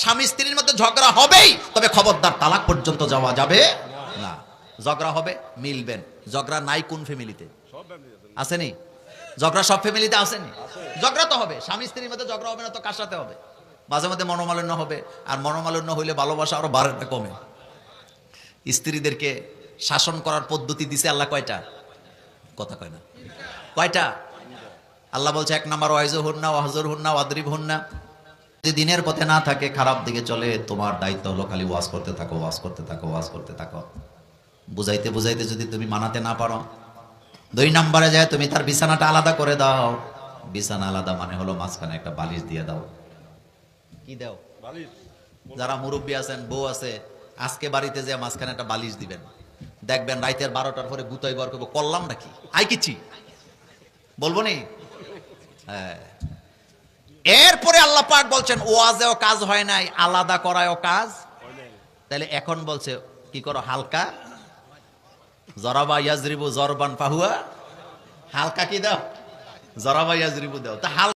স্বামী স্ত্রীর মধ্যে ঝগড়া হবেই, তবে খবরদার তালাক পর্যন্ত যাওয়া যাবে না। ঝগড়া হবে, মিলবেন। ঝগড়া নাই কোন ফ্যামিলিতে? আসেনি? ঝগড়া সব ফ্যামিলিতে আসেনি? ঝগড়া তো হবে, স্বামী স্ত্রীর মধ্যে ঝগড়া হবে না তো কার সাথে হবে? মাঝে মধ্যে মনোমালিন্য হবে, আর মনোমালিন্য হইলে ভালোবাসা আরো বাড়ে না কমে? স্ত্রীদেরকে শাসন করার পদ্ধতি দিছে আল্লাহ কয়টা? কথা কয় না, কয়টা? আল্লাহ বলছে 1 নাম্বার ওয়াইজুহুন্না ওয়াহজুরহুন্না ওয়াদরিবহুন্না। যদি দিনের পথে না থাকে, খারাপ দিকে চলে, তোমার দায়িত্ব হলো খালি ওয়াজ করতে থাকো, ওয়াজ করতে থাকো, ওয়াজ করতে থাকো। বুঝাইতে বুঝাইতে যদি তুমি মানাতে না পারো, 2 নম্বরে যায় তুমি তার বিছানাটা আলাদা করে দাও। বিছানা আলাদা মানে হলো মাঝখানে একটা বালিশ দিয়ে দাও। কি দাও? বালিশ। যারা মুরব্বী আছেন, বউ আছে, আজকে বাড়িতে যে মাঝখানে একটা বালিশ দিবেন, দেখবেন রাইতের 12টার পরে গুতাই বার করবো, করলাম নাকি আই কিচ্ছি বলবো নি। হ্যাঁ, এরপরে আল্লাহ পাক বলছেন ওয়াজেও কাজ হয় নাই, আলাদা করায়ও কাজ। তাহলে এখন বলছে কি করো? হালকা জরাবা ইয়াজরিবু জরবান ফাহুয়া, হালকা কি দাও? জরাবা ইয়াজরিবু দাও। তা